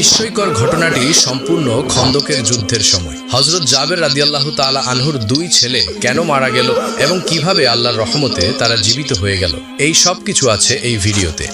বিস্ময়কর ঘটনাটি সম্পূর্ণ খন্দকের যুদ্ধের সময় হযরত জাবের রাদিয়াল্লাহু তাআলা আনহুর দুই ছেলে কেন মারা গেল এবং কিভাবে আল্লাহর রহমতে তারা জীবিত হয়ে গেল, এই সব কিছু আছে এই ভিডিওতে।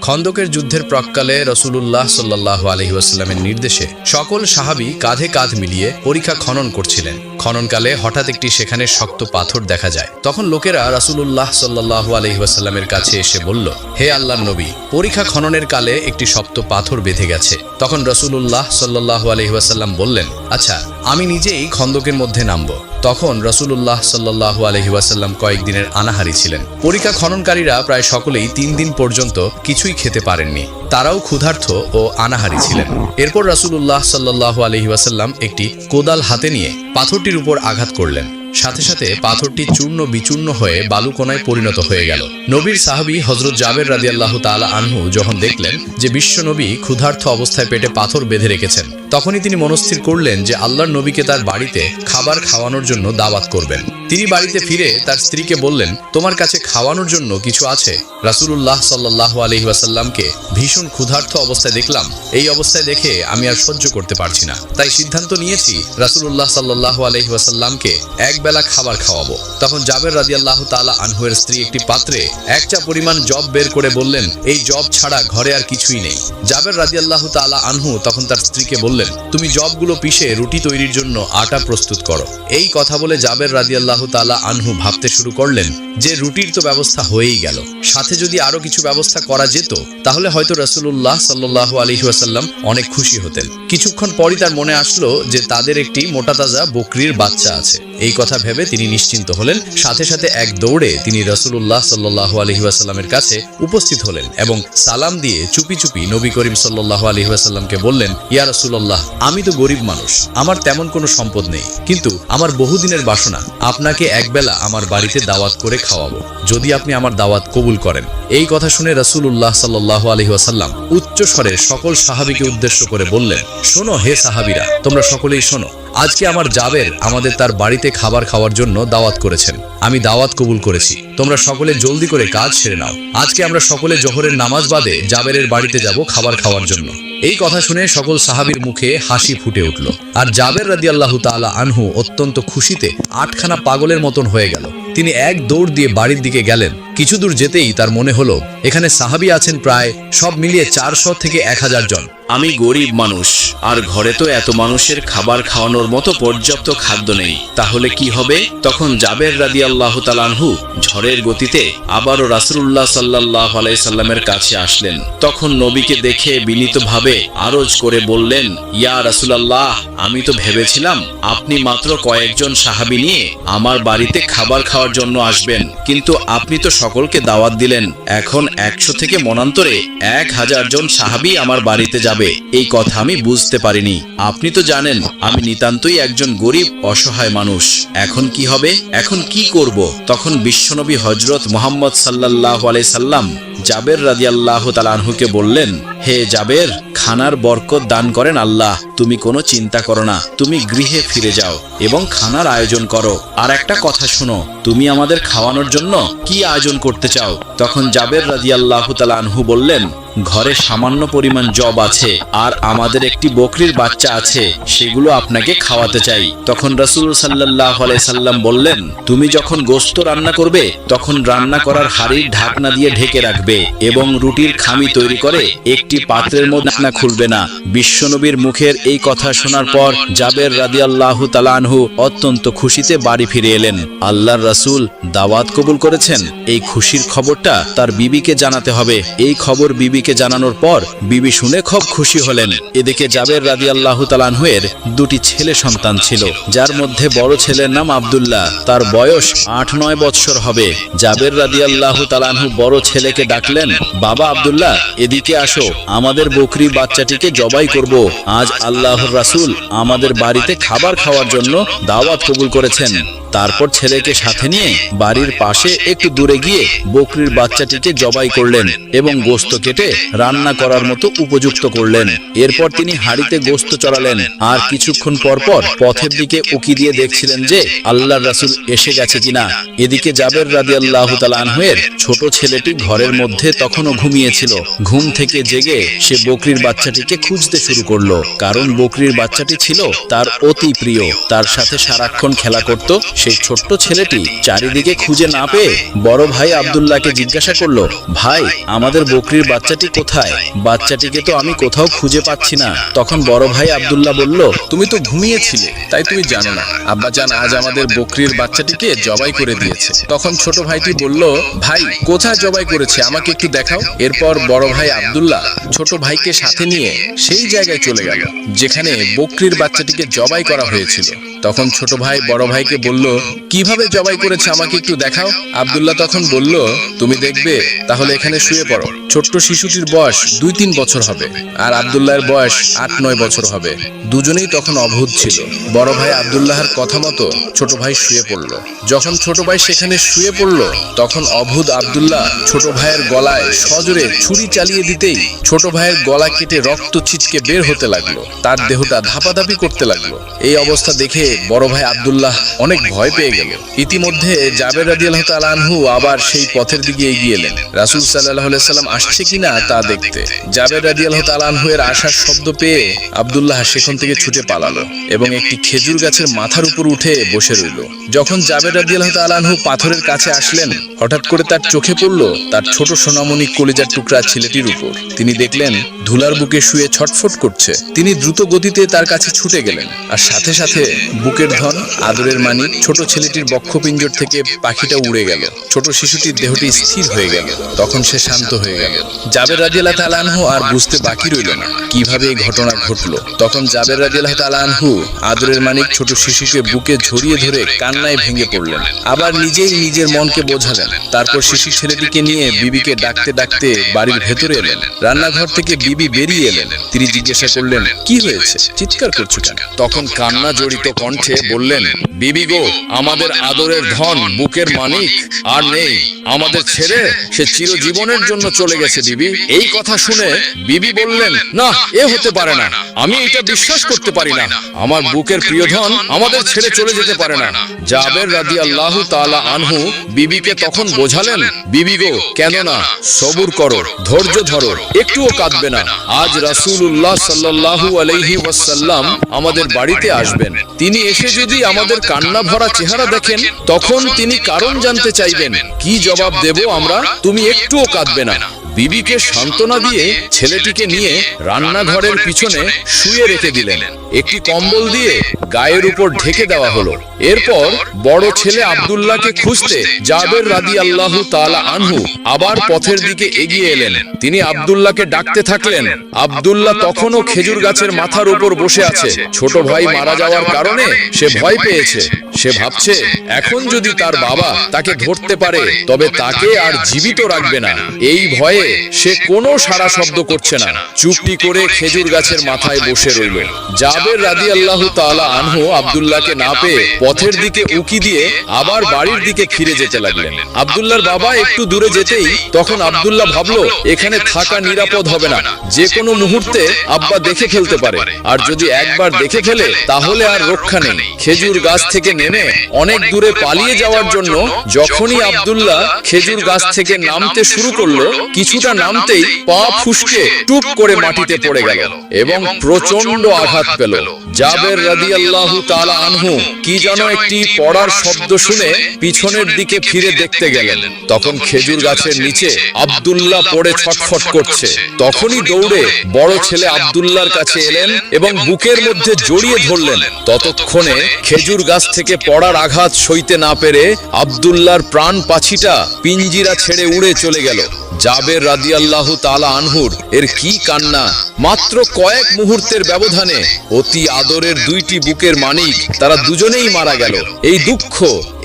খন্দকের যুদ্ধের প্রাক্কালে রাসূলুল্লাহ সাল্লাল্লাহু আলাইহি ওয়াসাল্লামের নির্দেশে সকল সাহাবী কাঁধে কাঁধ মিলিয়ে পরিখা খনন করছিলেন। খননকালে হঠাৎ একটি সেখানে শক্ত পাথর দেখা যায়। তখন লোকেরা রাসূলুল্লাহ সাল্লাল্লাহু আলাইহি ওয়াসাল্লামের কাছে এসে বলল, হে আল্লাহর নবী, পরিখা খননের কালে একটি শক্ত পাথর বেঁধে গেছে। তখন রাসূলুল্লাহ সাল্লাল্লাহু আলাইহি ওয়াসাল্লাম বললেন, আচ্ছা, আমি নিজেই খন্দকের মধ্যে নামব। তখন রাসূলুল্লাহ সাল্লাল্লাহু আলাইহি ওয়াসাল্লাম কয়েকদিনের আনাহারি ছিলেন। পরিখা খননকারীরা প্রায় সকলেই 3 দিন পর্যন্ত কিছুই খেতে পারেননি। তারাও ক্ষুধার্ত ও আনাহারি ছিলেন। এরপর রাসূলুল্লাহ সাল্লাল্লাহু আলাইহি ওয়াসাল্লাম একটি কোদাল হাতে নিয়ে পাথরটির উপর আঘাত করলেন। সাথে সাথে পাথরটি চূর্ণ বিচূর্ণ হয়ে বালুকণায় পরিণত হয়ে গেল। নবীর সাহাবী হযরত জাবের রাদিয়াল্লাহু তাআলা আনহু যখন দেখলেন যে বিশ্ব নবী ক্ষুধার্ত অবস্থায় পেটে পাথর বেঁধে রেখেছেন, তখনই তিনি মনস্থির করলেন যে আল্লাহর নবীকে তার বাড়িতে খাবার খাওয়ানোর জন্য দাওয়াত করবেন। তিনি বাড়িতে ফিরে তার স্ত্রীকে বললেন, তোমার কাছে খাওয়ানোর জন্য কিছু আছে? রাসূলুল্লাহ সাল্লাল্লাহু আলাইহি ওয়াসাল্লামকে ভীষণ ক্ষুধার্ত অবস্থায় দেখলাম। এই অবস্থায় দেখে আমি আর সহ্য করতে পারছি না, তাই সিদ্ধান্ত নিয়েছি রাসূলুল্লাহ সাল্লাল্লাহু আলাইহি ওয়াসাল্লামকে এক বেলা খাবার খাওয়াবো। তখন জাবের রাদিয়াল্লাহু তাআলা আনহুর স্ত্রী একটি পাত্রে 1 চা পরিমাণ জব বের করে বললেন, এই জব ছাড়া ঘরে আর কিছুই নেই। জাবের রাদিয়াল্লাহু তাআলা আনহু তখন তার স্ত্রীকে বললেন, তুমি জবগুলো পিষে রুটি তৈরির জন্য আটা প্রস্তুত করো। এই কথা বলে জাবের রাদিয়াল্লাহু তাআলা আনহু ভাবতে শুরু করলেন যে রুটির তো ব্যবস্থা হয়েই গেল, সাথে যদি আরো কিছু ব্যবস্থা করা যেত তাহলে হয়তো রাসূলুল্লাহ সাল্লাল্লাহু আলাইহি ওয়াসাল্লাম অনেক খুশি হতেন। কিছুক্ষণ পরই তার মনে আসলো যে তাদের একটি মোটাতাজা বকরির বাচ্চা আছে। এই কথা ভেবে তিনি নিশ্চিন্ত হলেন। সাথে সাথে এক দৌড়ে তিনি রাসূলুল্লাহ সাল্লাল্লাহু আলাইহি ওয়াসাল্লামের কাছে উপস্থিত হলেন এবং সালাম দিয়ে চুপি চুপি নবী করিম সাল্লাল্লাহু আলাইহি ওয়াসাল্লামকে বললেন, ইয়া রাসূলুল্লাহ, আমি তো গরিব মানুষ, আমার তেমন কোনো সম্পদ নেই, কিন্তু আমার বহুদিনের বাসনা আপনাকে একবেলা আমার বাড়িতে দাওয়াত করে খাওয়াবো, যদি আপনি আমার দাওয়াত কবুল করেন। এই কথা শুনে রাসূলুল্লাহ সাল্লাল্লাহু আলাইহি ওয়াসাল্লাম উচ্চ স্বরে সকল সাহাবীকে উদ্দেশ্য করে বললেন, শোনো হে সাহাবীরা, তোমরা সকলেই শোনো। আজকে আমার জাবের আমাদের তার বাড়িতে খাবার খাওয়ার জন্য দাওয়াত করেছেন। আমি দাওয়াত কবুল করেছি। তোমরা সকলে জলদি করে কাজ সেরে নাও। আজকে আমরা সকলে জোহরের নামাজ বাদে জাবেরের বাড়িতে যাব খাবার খাওয়ার জন্য। এই কথা শুনে সকল সাহাবীর মুখে হাসি ফুটে উঠল। আর জাবের রাদিয়াল্লাহু তাআলা আনহু অত্যন্ত খুশিতে আটখানা পাগলের মতন হয়ে গেল। তিনি এক দৌড় দিয়ে বাড়ির দিকে গেলেন। কিছু দূর যেতেই তার মনে হলো এখানে সাহাবী আছেন প্রায় সব মিলিয়ে 400 থেকে 1000 জন। আমি গরিব মানুষ, আর ঘরে তো এত মানুষের খাবার খাওয়ানোর মতো পর্যাপ্ত খাদ্য নেই, তাহলে কি হবে? তখন জাবের রাদিয়াল্লাহু তাআলা আনহু ঝড়ের গতিতে আবারও রাসূলুল্লাহ সাল্লাল্লাহু আলাইহি সাল্লামের কাছে আসলেন। তখন নবীকে দেখে বিনীতভাবে আরজ করে বললেন, ইয়া রাসূলুল্লাহ, আমি তো ভেবেছিলাম আপনি মাত্র কয়েকজন সাহাবী নিয়ে আমার বাড়িতে খাবার খাওয়ার জন্য আসবেন, কিন্তু আপনি তো সকলকে দাওয়াত দিলেন। এখন 100 থেকে মনান্তরে 1000 জন সাহাবী আমার বাড়িতে যাবে, এই কথা আমি বুঝতে পারিনি। আপনি তো জানেন আমি নিতান্তই একজন গরিব অসহায় মানুষ। এখন কি হবে? এখন কি করব? তখন বিশ্বনবী হযরত মুহাম্মদ সাল্লাল্লাহু আলাইহি সাল্লাম জাবের রাদিয়াল্লাহু তাআলা আনহুকে বললেন, হে জাবের, খানার বরকত দান করেন আল্লাহ, তুমি কোনো চিন্তা করো না, তুমি গৃহে ফিরে যাও এবং খানার আয়োজন করো। আর একটা কথা শুনো, তুমি আমাদের খাওয়ানোর জন্য কি আয়োজন করতে চাও? তখন জাবের রাদিয়াল্লাহু তাআলা আনহু বললেন, ঘরে সামান্য পরিমাণ জব আছে আর আমাদের একটি বকরির বাচ্চা আছে, সেগুলো আপনাকে খাওয়াতে চাই। তখন রাসূল সাল্লাল্লাহু আলাইহি সাল্লাম বললেন, তুমি যখন গোশত রান্না করবে তখন রান্না করার হাঁড়ির ঢাকনা দিয়ে ঢেকে রাখবে এবং রুটির খামি তৈরি করে একটি পাত্রের মধ্যে ঢাকনা খুলবে না। বিশ্বনবীর মুখের এই কথা শোনার পর জাবের রাদিয়াল্লাহু তাআলা আনহু অত্যন্ত খুশিতে বাড়ি ফিরে এলেন। আল্লাহর রাসূল দাওয়াত কবুল করেছেন, এই খুশির খবরটা তার বিবিকে জানাতে হবে। এই খবর বিবিকে জানানোর পর বিবি শুনে খুব খুশি হলেন। এদিকে জাবের রাদিয়াল্লাহু তাআলা আনহুর 2টি ছেলে সন্তান ছিল, যার মধ্যে বড় ছেলের নাম আব্দুল্লাহ, তার বয়স 8-9 বৎসর হবে। জাবের রাদিয়াল্লাহু তাআলা আনহু বড় ছেলেকে ডাকলেন, বাবা আব্দুল্লাহ, এদিকে আসো, আমাদের বকরি বাচ্চাটিকে জবাই করব। আজ আল্লাহর রাসূল আমাদের বাড়িতে খাবার খাওয়ার জন্য দাওয়াত কবুল করেছেন। তারপর ছেলেকে সাথে নিয়ে বাড়ির পাশে একটু দূরে গিয়ে বকরির বাচ্চাটিকে জবাই করলেন এবং গোশত কেটে রান্না করার মতো উপযুক্ত করলেন। এরপর তিনি হাঁড়িতে গোশত চড়ালেন আর কিছুক্ষণ পর পর পথের দিকে উকি দিয়ে দেখছিলেন যে আল্লাহর রাসূল এসে গেছে কিনা। এদিকে জাবের রাদিয়াল্লাহু তাআলা আনহুর ছোট ছেলেটি ঘরের মধ্যে তখনও ঘুমিয়েছিল। ঘুম থেকে জেগে সে বকরির বাচ্চাটিকে খুঁজতে শুরু করলো, কারণ বকরির বাচ্চাটি ছিল তার অতি প্রিয়। তার সাথে সারাক্ষণ খেলা করত। সেই ছোট্ট ছেলেটি চারিদিকে খুঁজে না পেয়ে বড় ভাই আব্দুল্লাহকে জিজ্ঞাসা করলো, ভাই আমাদের বকরির বাচ্চাটি কোথায়? বাচ্চাটিকে তো আমি কোথাও খুঁজে পাচ্ছি না। তখন বড় ভাই আব্দুল্লাহ বলল, তুমি তো ঘুমিয়েছিলে, তাই তুমি জানো না। আব্বাজান আজ আমাদের বকরির বাচ্চাটিকে জবাই করে দিয়েছে। তখন ছোট ভাইটি বলল, ভাই কোথায় জবাই করেছে আমাকে একটু দেখাও। এরপর বড় ভাই আব্দুল্লাহ ছোট ভাইকে সাথে নিয়ে সেই জায়গায় চলে গেল যেখানে বকরির বাচ্চাটিকে জবাই করা হয়েছিল। তখন ছোট ভাই বড় ভাইকে বলল, কিভাবে জবাই করেছে আমাকে একটু দেখাও। আব্দুল্লাহ তখন বলল, তুমি দেখবে, তাহলে এখানে শুয়ে পড়ো। ছোট্ট শিশুটির বয়স 2-3 বছর হবে আর আব্দুল্লাহর বয়স 8-9 বছর হবে। দুজনেই তখন অভুত ছিল। বড় ভাই আব্দুল্লাহর কথা মতো ছোট ভাই শুয়ে পড়ল। যখন ছোট ভাই সেখানে শুয়ে পড়ল তখন অভুত আব্দুল্লাহ ছোট ভাইয়ের গলায় সজোরে ছুরি চালিয়ে দিতেই ছোট ভাইয়ের গলা কেটে রক্ত ছিটকে বের হতে লাগলো। তার দেহটা ধাপাধাপি করতে লাগলো। এই অবস্থা দেখে বড় ভাই আব্দুল্লাহ অনেক ভয় পেয়ে গেল। ইতিমধ্যে জাবের রাদিয়াল্লাহু তাআলা আনহু আবার সেই পথের দিকে এগিয়ে এলেন রাসূল সাল্লাল্লাহু আলাইহি সাল্লাম আসছে কিনা তা দেখতে। জাবের রাদিয়াল্লাহু তাআলা আনহু এর আসার শব্দ পেয়ে আব্দুল্লাহ সেখান থেকে ছুটে পালালো এবং একটি খেজুর গাছের মাথার উপর উঠে বসে রইল। যখন জাবের রাদিয়াল্লাহু তাআলা আনহু পাথরের কাছে আসলেন, হঠাৎ করে তার চোখে পড়ল তার ছোট সোনামণি কলিজার টুকরা ছেলেটির উপর। তিনি দেখলেন ধুলার বুকে শুয়ে ছটফট করছে। তিনি দ্রুত গতিতে তার কাছে ছুটে গেলেন আর সাথে সাথে বুকের ধন, আদরের মানিক, ছোট ছেলেটির বক্ষপিঞ্জর থেকে পাখিটা উড়ে গেল। ছোট শিশুটির দেহটি স্থির হয়ে গেল। তখন সে শান্ত হয়ে গেল। জাবের রাদিয়াল্লাহু তাআলা আনহু আর বুঝতে বাকি রইল না কিভাবে এই ঘটনা ঘটলো। তখন জাবের রাদিয়াল্লাহু তাআলা আনহু আদরের মানিক ছোট শিশুকে বুকে ঝরিয়ে ধরে কান্নায় ভেঙে পড়লেন। আবার নিজেই নিজের মনকে বোঝালেন। তারপর শিশু ছেলেটিকে নিয়ে বিবিকে ডাকতে ডাকতে বাড়ির ভেতরে এলেন। রান্নাঘর থেকে বিবি বেরিয়ে এলেন। তিনি জিজ্ঞাসা করলেন, কি হয়েছে, চিৎকার করছো কেন? তখন কান্না জড়িত কণ্ঠে বললেন, বিবি গো, আমাদের আদরের ধন, বুকের মানিক আর নেই। আমাদের ছেড়ে সে চিরজীবনের জন্য চলে গেছে বিবি। এই কথা শুনে বিবি বললেন, না, এ হতে পারে না। আমি এটা বিশ্বাস করতে পারি না। আমার বুকের প্রিয় ধন আমাদের ছেড়ে চলে যেতে পারে না। জাবের রাদিয়াল্লাহু তাআলা আনহু বিবিকে তখন বোঝালেন, বিবি গো, কেন না, সবুর করো, ধৈর্য ধরো, একটুও কাঁদবে না। আজ রাসূলুল্লাহ সাল্লাল্লাহু আলাইহি ওয়াসাল্লাম আমাদের বাড়িতে আসবেন। তিনি এসে যদি আমাদের কান্না ভরা চেহারা দেখেন, তখন তিনি কারণ জানতে চাইবেন। কি জবাব দেব আমরা? তুমি একটুও কাঁদবে না। বিবিকে সান্ত্বনা দিয়ে ছেলেটিকে নিয়ে রান্নাঘরের পিছনে শুয়ে রেখে দিলেন। একটি কম্বল দিয়ে গায়ের উপর ঢেকে দেওয়া হলো। এরপর বড় ছেলে আব্দুল্লাহকে খুঁজতে জাবের রাদিয়াল্লাহু তাআলা আনহু আবার পথের দিকে এগিয়ে এলেন। তিনি আব্দুল্লাহকে ডাকতে থাকলেন। আব্দুল্লাহ তখনও খেজুর গাছের মাথার উপর বসে আছে। ছোট ভাই মারা যাওয়ার কারণে সে ভয় পেয়েছে। সে ভাবছে, এখন যদি তার বাবা তাকে ধরতে পারে তবে তাকে আর জীবিত রাখবে না। এই ভয়ে সে কোনো সাড়া শব্দ করছে না। চুপটি করে খেজুর গাছের মাথায় বসে রইল। জাবের রাদিয়াল্লাহু তাআলা আনহু আব্দুল্লাহকে না পেয়ে পথের দিকে উকি দিয়ে আবার বাড়ির দিকে ফিরে যেতে লাগলেন। আব্দুল্লাহর বাবা একটু দূরে যেতেই তখন আব্দুল্লাহ ভাবলো, এখানে থাকা নিরাপদ হবে না। যে কোনো মুহূর্তে আব্বা দেখে ফেলতে পারে, আর যদি একবার দেখে ফেলে তাহলে আর রক্ষা নেই। খেজুর গাছ থেকে নেমে অনেক দূরে পালিয়ে যাওয়ার জন্য যখনই আব্দুল্লাহ খেজুর গাছ থেকে নামতে শুরু করলো, কিছুটা নামতেই পা ফুসকে টুপ করে মাটিতে পড়ে গেল এবং প্রচন্ড আঘাত পেল। জাবের রাদিয়াল্লাহু তাআলা আনহু কি যেন একটি পড়ার শব্দ শুনে পিছনের দিকে ফিরে দেখতে গেলেন। তখন খেজুর গাছের নিচে আব্দুল্লাহ পড়ে ছটফট করছে। তখনই দৌড়ে বড় ছেলে আব্দুল্লাহর কাছে এলেন এবং বুকের মধ্যে জড়িয়ে ধরলেন। ততক্ষণে খেজুর গাছ থেকে পড়ার আঘাত সইতে না পেরে আব্দুল্লাহর প্রাণ পাছিটা পিঞ্জিরা ছেড়ে উড়ে চলে গেল। জাবের রাদিয়াল্লাহু তাআলা আনহুর এর কি কান্না! মাত্র কয়েক মুহূর্তের ব্যবধানে অতি আদরের দুইটি বুকের মানিক, তারা দুজনেই মারা গেল। এই দুঃখ,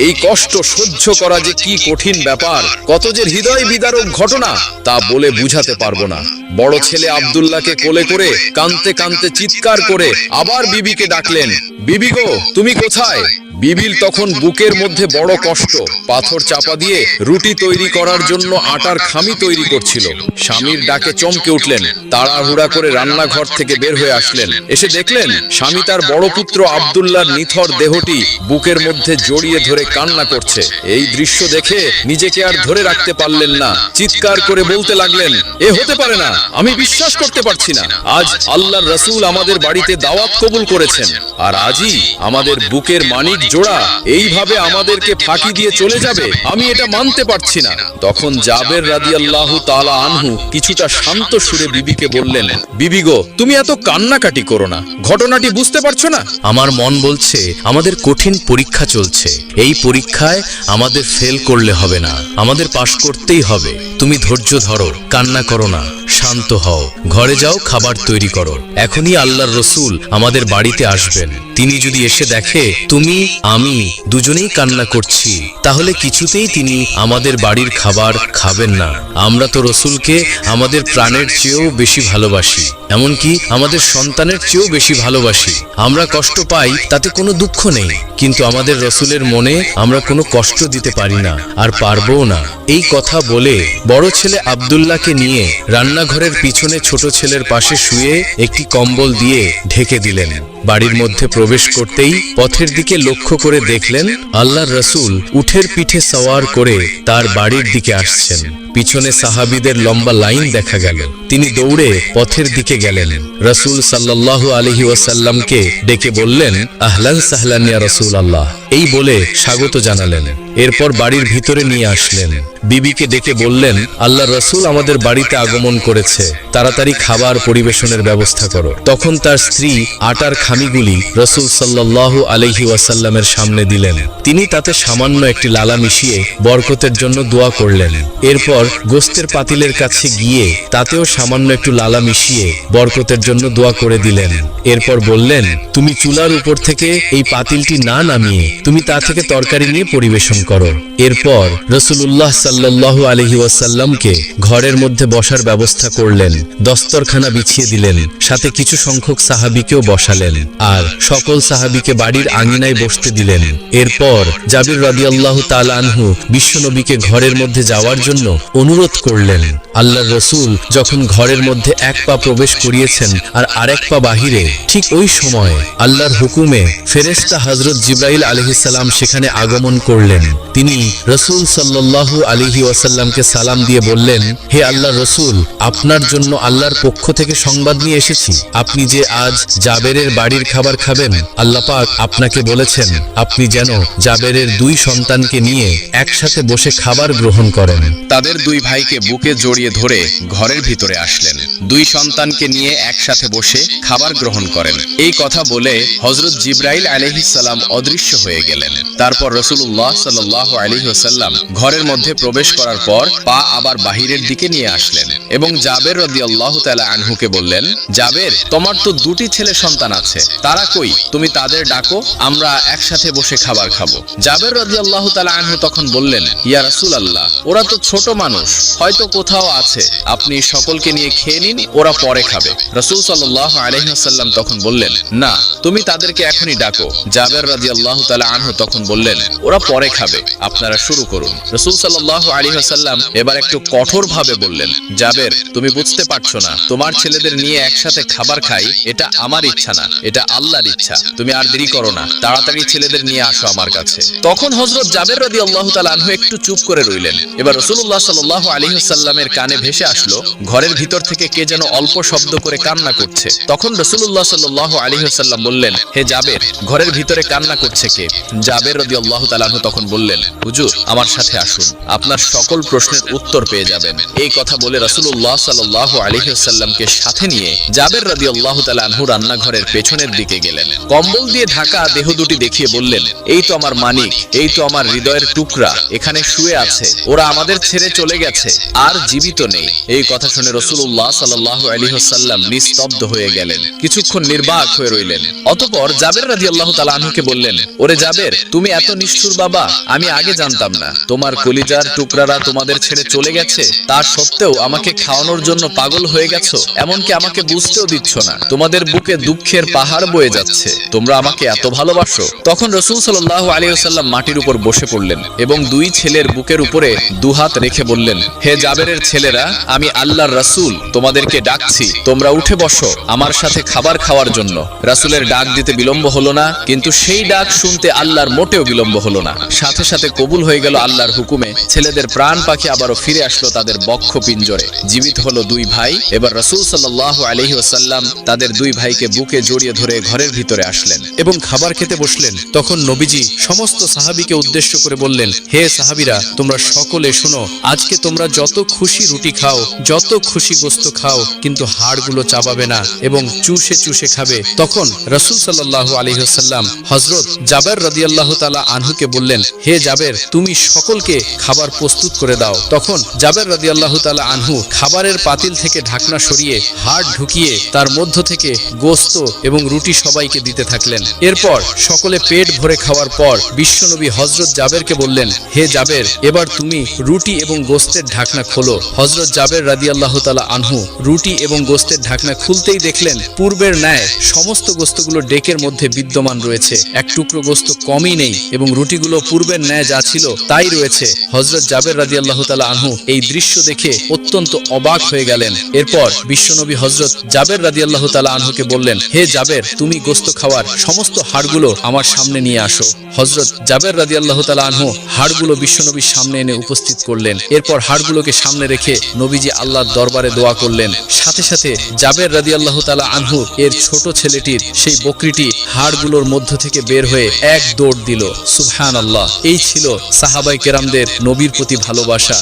এই কষ্ট সহ্য করা যে কি কঠিন ব্যাপার, কত যে হৃদয় বিদারক ঘটনা, তা বলে বুঝাতে পারবো না। বড় ছেলে আব্দুল্লাহকে কোলে করে কাঁদতে কাঁদতে চিৎকার করে আবার বিবিকে ডাকলেন, বিবি গো, তুমি কোথায়? বিবির তখন বুকের মধ্যে বড় কষ্ট। পাথর চাপা দিয়ে রুটি তৈরি করার জন্য আটার খামি তৈরি করছিল। স্বামীর ডাকে চমকে উঠলেন, তাড়াহুড়া করে রান্নাঘর থেকে বের হয়ে আসলেন। এসে দেখলেন স্বামী তার বড় পুত্র আব্দুল্লাহর নিথর দেহটি বুকের মধ্যে জড়িয়ে ধরে কান্না করছে। এই দৃশ্য দেখে নিজেকে আর ধরে রাখতে পারলেন না, চিৎকার করে বলতে লাগলেন, এ হতে পারে না, আমি বিশ্বাস করতে পারছি না। আজ আল্লাহর রাসূল আমাদের বাড়িতে দাওয়াত কবুল করেছেন, আর আজই আমাদের বুকের মানিক জোড়া এইভাবে আমাদেরকে ফাঁকি দিয়ে চলে যাবে, আমি এটা মানতে পারছি না। তখন জাবের রাদিয়াল্লাহু তাআলা আনহু কিছুটা শান্ত সুরে বিবিকে বললেন, বিবি গো, তুমি এত কান্নাকাটি করো না, ঘটনাটি বুঝতে পারছো না? আমার মন বলছে আমাদের কঠিন পরীক্ষা চলছে, এই পরীক্ষায় আমাদের ফেল করলে হবে না, আমাদের পাশ করতেই হবে। তুমি ধৈর্য ধরো, কান্না করো না, শান্ত হও, ঘরে যাও, খাবার তৈরি করো। এখনই আল্লাহর রাসূল আমাদের বাড়িতে আসবেন। তিনি যদি এসে দেখে তুমি আমি দুজনেই কান্না করছি, তাহলে কিছুতেই তিনি আমাদের বাড়ির খাবার খাবেন না। আমরা তো রাসূলকে আমাদের প্রাণের চেয়েও বেশি ভালোবাসি, এমনকি আমাদের সন্তানের চেয়েও বেশি ভালোবাসি। আমরা কষ্ট পাই তাতে কোনো দুঃখ নেই, কিন্তু আমাদের রাসূলের মনে আমরা কোনো কষ্ট দিতে পারি না, আর পারবও না। এই কথা বলে বড় ছেলে আব্দুল্লাহকে নিয়ে রান্নাঘরের পিছনে ছোট ছেলের পাশে শুয়ে একটি কম্বল দিয়ে ঢেকে দিলেন। বাড়ির মধ্যে প্রবেশ করতেই পথের দিকে লক্ষ্য করে দেখলেন আল্লাহর রাসূল উটের পিঠে সওয়ার করে তার বাড়ির দিকে আসছেন। পিছনে সাহাবীদের লম্বা লাইন দেখা গেল। তিনি দৌড়ে পথের দিকে গেলেন, রাসূল সাল্লাল্লাহু আলাইহি ওয়াসাল্লামকে ডেকে বললেন, আহলান সাহলান ইয়া রাসূলুল্লাহ, এই বলে স্বাগত জানালেন। এরপর বাড়ির ভিতরে নিয়ে আসলেন। বিবিকে ডেকে বললেন, আল্লাহর রাসূল আমাদের বাড়িতে আগমন করেছে, তাড়াতাড়ি খাবার পরিবেশনের ব্যবস্থা করো। তখন তার স্ত্রী আটার খামিগুলি রাসূল সাল্লাল্লাহু আলাইহি ওয়াসাল্লামের সামনে দিলেন। তিনি তাতে সামান্য একটি লালা মিশিয়ে বরকতের জন্য দোয়া করলেন। এরপর গোস্তের পাতিলের কাছে গিয়ে তাতেও সামান্য একটু লালা মিশিয়ে বরকতের জন্য দোয়া করে দিলেন। এরপর বললেন, তুমি চুলার উপর থেকে এই পাতিলটি না নামিয়ে তুমি তা থেকে তরকারি নিয়ে পরিবেশন করো। এরপর রাসূলুল্লাহ সাল্লাল্লাহু আলাইহি ওয়াসাল্লামকে ঘরের মধ্যে বসার ব্যবস্থা করলেন, দস্তরখানা বিছিয়ে দিলেন, সাথে কিছু সংখ্যক সাহাবীকেও বসালেন, আর সকল সাহাবীকে বাড়ির আঙিনায় বসতে দিলেন। এরপর জাবির রাদিয়াল্লাহু তাআলা আনহু বিশ্বনবীকে ঘরের মধ্যে যাওয়ার জন্য অনুরোধ করলেন। আল্লাহর রাসূল যখন ঘরের মধ্যে এক পা প্রবেশ করিয়েছেন আর আরেক পা বাহিরে, ঠিক ওই সময় আল্লাহর হুকুমে ফেরেশতা হযরত জিবরাইল আলাইহিস সালাম সেখানে আগমন করলেন। তিনি রাসূল সাল্লাল্লাহু আলাইহি ওয়াসাল্লামকে সালাম দিয়ে বললেন, হে আল্লাহর রাসূল, আপনার জন্য আল্লাহর পক্ষ থেকে সংবাদ নিয়ে এসেছি। আপনি যে আজ জাবেরের বাড়ির খাবার খাবেন, আল্লাহ পাক আপনাকে বলেছেন আপনি যেন জাবেরের দুই সন্তানকে নিয়ে একসাথে বসে খাবার গ্রহণ করেন। তাদের দুই ভাইকে বুকে জড়িয়ে ধরে ঘরের ভিতরে আসলেন, দুই সন্তানকে নিয়ে একসাথে বসে খাবার গ্রহণ করেন। এই কথা বলে হযরত জিবরাইল আলাইহিস সালাম অদৃশ্য হয়ে গেলেন। তারপর রাসূলুল্লাহ সাল্লাল্লাহু আলাইহি ওয়াসাল্লাম ঘরের মধ্যে প্রবেশ করার পর পা আবার বাহিরের দিকে নিয়ে আসলেন এবং জাবের রাদিয়াল্লাহু তাআলা আনহুকে বললেন, জাবের, তোমার তো দুটি ছেলে সন্তান আছে, তারা কই? তুমি তাদের ডাকো, আমরা একসাথে বসে খাবার খাবো। জাবের রাদিয়াল্লাহু তাআলা আনহু তখন বললেন, ইয়া রাসূলুল্লাহ, ওরা তো ছোট মানুষ, হয়তো কোথাও আছে, আপনি সকলকে নিয়ে খেয়ে নিন, ওরা পরে খাবে। রাসূল সাল্লাল্লাহু আলাইহি ওয়াসাল্লাম তখন বললেন, না, তুমি তাদেরকে এখনই ডাকো। জাবের রাদিয়াল্লাহু তাআলা আনহু তখন বললেন, ওরা পরে খাবে, আপনারা শুরু করুন। রাসূল সাল্লাল্লাহু আলাইহি ওয়াসাল্লাম এবার একটু কঠোর ভাবে বললেন, জাবের, তুমি বুঝতে পারছো না, তোমার ছেলেদের নিয়ে একসাথে খাবার খাই, এটা আমার ইচ্ছা না, এটা আল্লাহর ইচ্ছা। তুমি আর দেরি করো না, তাড়াতাড়ি ছেলেদের নিয়ে আসো আমার কাছে। তখন হযরত জাবের রাদিয়াল্লাহু তাআলা আনহু একটু চুপ করে রইলেন। এবার রাসূলুল্লাহ সাল্লাল্লাহু আলাইহি ওয়াসাল্লামের কানে ভেসে আসলো ঘরের ভিতর থেকে কে যেন অল্প শব্দ করে কান্না করছে। তখন রাসূলুল্লাহ সাল্লাল্লাহু আলাইহি ওয়াসাল্লাম বললেন, হে জাবের, ঘরের ভিতরে কান্না করছে কে? জাবের রাদিয়াল্লাহু তাআলা আনহু তখন বললেন, হুজুর, আমার সাথে আসুন, আপনার সকল প্রশ্নের উত্তর পেয়ে যাবেন। এই কথা বলে রাসূলুল্লাহ সাল্লাল্লাহু আলাইহি ওয়াসাল্লামকে সাথে নিয়ে জাবের রাদিয়াল্লাহু তাআলা আনহু রান্নাঘরের পেছনের দিকে গেলেন। কম্বল দিয়ে ঢাকা দেহ দুটি দেখিয়ে বললেন, এই তো আমার মানিক, এই তো আমার হৃদয়ের টুকরা, এখানে শুয়ে আছে। ওরা আমাদের ছেড়ে চলে চলে গেছে, আর জীবিত নেই। এই কথা শুনে রাসূলুল্লাহ সাল্লাল্লাহু আলাইহি ওয়াসাল্লাম নিস্তব্ধ হয়ে গেলেন, কিছুক্ষণ নির্বাক হয়ে রইলেন। অতঃপর জাবের রাদিয়াল্লাহু তাআলা আনহুকে বললেন, ওরে জাবের, তুমি এত নিষ্ঠুর বাবা, আমি আগে জানতাম না। তোমার কলিজার টুকরারা তোমাদের ছেড়ে চলে গেছে, তা সত্ত্বেও আমাকে খাওয়ানোর জন্য পাগল হয়ে গেছো, এমনকি আমাকে বুঝতেও দিচ্ছ না। তোমাদের বুকে দুঃখের পাহাড় বয়ে যাচ্ছে, তোমরা আমাকে এত ভালোবাসো। তখন রাসূল সাল্লাল্লাহু আলাইহি ওয়াসাল্লাম মাটির উপর বসে পড়লেন এবং দুই ছেলের বুকের উপরে দুহাত রেখে বললেন, হে জাবেরের ছেলেরা, আমি আল্লাহর রাসূল তোমাদেরকে ডাকছি, তোমরা উঠে বসো আমার সাথে খাবার খাওয়ার জন্য। রাসূলের ডাক দিতে বিলম্ব হলো না, কিন্তু সেই ডাক শুনতে আল্লাহর মোটেও বিলম্ব হলো না। সাথে সাথে কবুল হয়ে গেল আল্লাহর হুকুমে। ছেলেদের প্রাণ পাখি আবারও ফিরে আসলো তাদের বক্ষ পিঞ্জরে। জীবিত হলো দুই ভাই। এবার রাসূল সাল্লাল্লাহু আলাইহি ওয়াসাল্লাম তাদের দুই ভাইকে বুকে জড়িয়ে ধরে ঘরের ভিতরে আসলেন এবং খাবার খেতে বসলেন। তখন নবীজি সমস্ত সাহাবীকে উদ্দেশ্য করে বললেন, হে সাহাবীরা, তোমরা সকলে শোনো, আজকে তোমরা যত খুশি রুটি খাও, যত খুশি গোশত খাও, কিন্তু হাড়গুলো চাবাবে না এবং চুষে চুষে খাবে। তখন রাসূল সাল্লাল্লাহু আলাইহি ওয়াসাল্লাম হযরত জাবের রাদিয়াল্লাহু তাআলা আনহুকে বললেন, হে জাবের, তুমি সকলকে খাবার প্রস্তুত করে দাও। তখন জাবের রাদিয়াল্লাহু তাআলা আনহু খাবারের পাতিল থেকে ঢাকনা সরিয়ে হাড় ঢুকিয়ে তার মধ্য থেকে গোশত এবং রুটি সবাইকে দিতে থাকলেন। এরপর সকলে পেট ভরে খাওয়ার পর বিশ্বনবী হযরত জাবেরকে বললেন, হে জাবের, এবার তুমি রুটি এবং গোশতের ঢাকনা খোলো। হযরত জাবের রাদিয়াল্লাহু তাআলা আনহু রুটি এবং গোশতের ঢাকনা খুলতেই দেখলেন পূর্বের ন্যায় সমস্ত গোশতগুলো ডেকের মধ্যে বিদ্যমান রয়েছে, এক টুকরো গোশত কমই নেই এবং রুটিগুলো পূর্বের ন্যায় যা ছিল তাই রয়েছে। হযরত জাবের রাদিয়াল্লাহু তাআলা আনহু এই দৃশ্য দেখে অত্যন্ত অবাক হয়ে গেলেন। এরপর বিশ্বনবী হযরত জাবের রাদিয়াল্লাহু তাআলা আনহুকে বললেন, হে জাবের, তুমি গোশত খাওয়ার সমস্ত হাড়গুলো আমার সামনে নিয়ে আসো। হযরত জাবের রাদিয়াল্লাহু তাআলা আনহু হাড়গুলো বিশ্বনবীর সামনে এনে উপস্থিত করলেন। এরপর হাড়গুলোকে সামনে রেখে নবীজি আল্লাহর দরবারে দোয়া করলেন। সাথে সাথে জাবের রাদিয়াল্লাহু তাআলা আনহু এর ছোট ছেলেটির সেই বকরিটি হাড়গুলোর মধ্য থেকে বের হয়ে এক দৌড় দিল। সুবহানাল্লাহ। এই ছিল সাহাবায়ে কেরামদের নবীর প্রতি ভালোবাসা।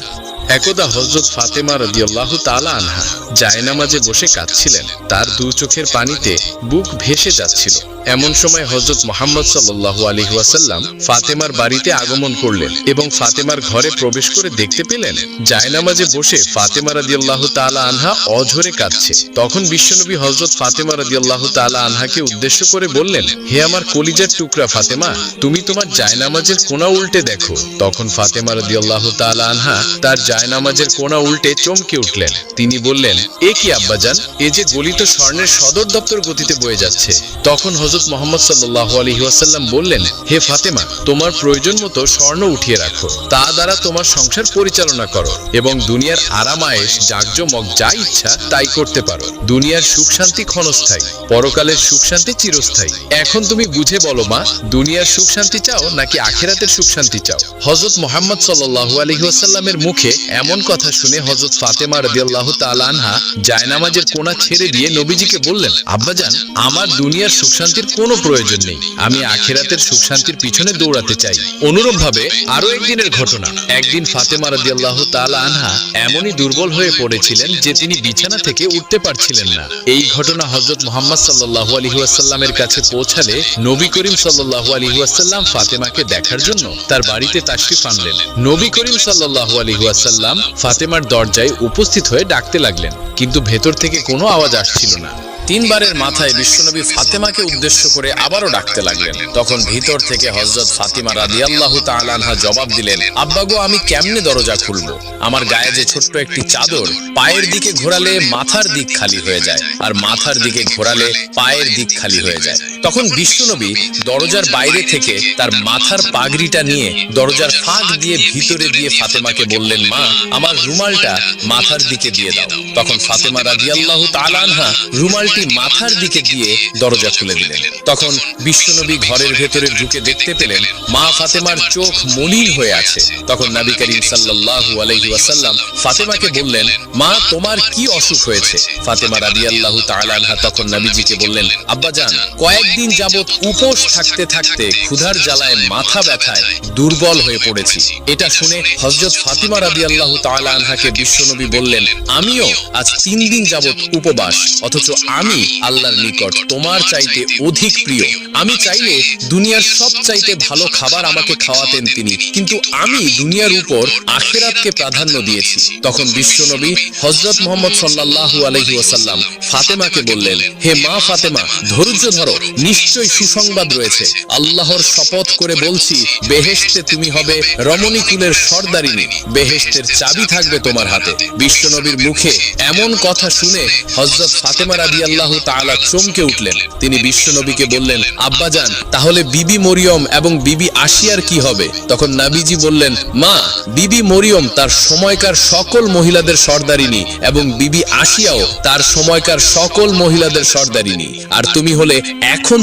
একদা হযরত ফাতেমা রাদিয়াল্লাহু তাআলা আনহা জায়নামাজে বসে কাঁদছিলেন। তার দু চোখের পানিতে বুক ভেসে যাচ্ছিল। এমন সময় হযরত মুহাম্মদ সাল্লাল্লাহু আলাইহি ওয়াসাল্লাম ফাতেমার বাড়িতে আগমন করলেন এবং ফাতেমার ঘরে প্রবেশ করে দেখতে পেলেন জায়নামাজে বসে ফাতেমা রাদিয়াল্লাহু তাআলা আনহা অঝরে কাঁদছে। তখন বিশ্বনবী হযরত ফাতেমা রাদিয়াল্লাহু তাআলা আনহাকে উদ্দেশ্য করে বললেন, হে আমার কলিজার টুকরা ফাতেমা, তুমি তোমার জায়নামাজের কোণা উল্টে দেখো। তখন ফাতেমা রাদিয়াল্লাহু তাআলা আনহা তার জায়নামাজের কোণা উল্টে চমকে উঠলেন। তিনি বললেন, এ কি আব্বাজান, এ যে গলিত স্বর্ণের সদর দপ্তর গতিতে বয়ে যাচ্ছে। তখন হযরত মুহাম্মদ সাল্লাল্লাহু আলাইহি ওয়াসাল্লাম বললেন, হে ফাতেমা, তোমার প্রয়োজন মতো স্বর্ণ উঠিয়ে রাখো, তা দ্বারা তোমার সংসার পরিচালনা করো এবং দুনিয়ার আরাম আয়েশ জাকজমক যা ইচ্ছা তাই করতে পারো। দুনিয়ার সুখ শান্তি ক্ষণস্থায়ী, পরকালের সুখ শান্তি চিরস্থায়ী। এখন তুমি বুঝে বলো মা, দুনিয়ার সুখ শান্তি চাও নাকি আখিরাতের সুখ শান্তি চাও? হযরত মুহাম্মদ সাল্লাল্লাহু আলাইহি ওয়াসাল্লামের মুখে এমন কথা শুনে হযরত ফাতেমা রাদিয়াল্লাহু তাআলা আনহা জায়নামাজের কোণা ছেড়ে দিয়ে নবীজিকে বললেন, আব্বাজান, আমার দুনিয়ার সুখ শান্তির কোনো প্রয়োজন নেই, আমি আখিরাতের সুখ শান্তির পিছনে দৌড়াতে চাই। অনুরূপভাবে আরো একদিনের ঘটনা। একদিন ফাতেমা রাদিয়াল্লাহু তাআলা আনহা এমনই দুর্বল হয়ে পড়েছিলেন যে তিনি বিছানা থেকে উঠতে পারছিলেন না। এই ঘটনা হযরত মুহাম্মদ সাল্লাল্লাহু আলাইহি ওয়াসাল্লামের কাছে পৌঁছালে নবী করিম সাল্লাল্লাহু আলাইহি ওয়াসাল্লাম ফাতেমাকে দেখার জন্য তার বাড়িতে তাশরিফ আনলেন। নবী করিম সাল্লাল্লাহু আলাইহি ওয়াসাল্লাম ফাতেমার দরজায় উপস্থিত হয়ে ডাকতে লাগলেন, কিন্তু ভেতর থেকে কোনো আওয়াজ আসছিল না। তিনবারের মাথায় বিশ্বনবী ফাতেমাকে উদ্দেশ্য করে আবারও ডাকতে লাগলেন। তখন ভিতর থেকে হযরত ফাতিমা রাদিয়াল্লাহু তাআলা আনহা জবাব দিলেন, আব্বা গো, আমি কেমনে দরজা খুলবো? আমার গায়ে যে ছোট্ট একটি চাদর, পায়ের দিকে ঘোরালে মাথার দিক খালি হয়ে যায়, আর মাথার দিকে ঘোরালে পায়ের দিক খালি হয়ে যায়। তখন বিশ্বনবী দরজার বাইরে থেকে তার মাথার পাগড়িটা নিয়ে দরজার ফাঁক দিয়ে ভিতরে দিয়ে ফাতেমাকে বললেন, মা, আমার রুমালটা মাথার দিকে দিয়ে দাও। তখন ফাতেমা রাদিয়াল্লাহু তাআলা আনহা রুমাল মাথার দিকে দিয়ে দরজা খুলে দিলেন। তখন বিশ্বনবী ঘরের ভেতরে ঢুকে দেখতে পেলেন মা ফাতেমার চোখ মলিন হয়ে আছে। তখন নবী করিম সাল্লাল্লাহু আলাইহি ওয়াসাল্লাম ফাতেমাকে বললেন, মা, তোমার কি অসুখ হয়েছে? ফাতেমা রাদিয়াল্লাহু তাআলা আনহা তখন নবীজিকে বললেন, আব্বাজান, কয়েকদিন যাবত উপোস থাকতে থাকতে ক্ষুধার জ্বালায় মাথা ব্যথায় দুর্বল হয়ে পড়েছি। এটা শুনে হযরত ফাতিমা রাদিয়াল্লাহু তাআলা আনহাকে বিশ্বনবী বললেন, আমিও আজ 3 দিন যাবত উপবাস, অথচ আমি আমি আল্লাহর নিকট তোমার চাইতে অধিক প্রিয়। আমি চাইলে দুনিয়ার সব চাইতে ভালো খাবার আমাকে খাওয়াতেন তিনি, কিন্তু আমি দুনিয়ার উপর আখিরাতকে প্রাধান্য দিয়েছি। তখন বিশ্বনবী হযরত মুহাম্মদ সাল্লাল্লাহু আলাইহি ওয়াসাল্লাম ফাতেমাকে বললেন, হে মা ফাতেমা, ধৈর্য ধরো, নিশ্চয়ই সুসংবাদ রয়েছে। আল্লাহর শপথ করে বলছি, বেহেশতে তুমি হবে রমণী কুলের সর্দারিনী, বেহেশতের চাবি থাকবে তোমার হাতে। বিশ্বনবীর মুখে এমন কথা শুনে হযরত ফাতেমা রাদিয়াল্লাহু তাআলা চমকে উঠলেন। তিনি বিশ্বনবীকে বললেন, আব্বাজান, তাহলে বিবি মরিয়ম এবং বিবি আশিয়ার কি হবে? তখন নবীজি বললেন, মা, বিবি মরিয়ম তার সময়কার সকল মহিলাদের সর্দারিনী এবং বিবি আশিয়াও তার সময়কার সকল মহিলাদের সর্দারিনী, আর তুমি হলে এখন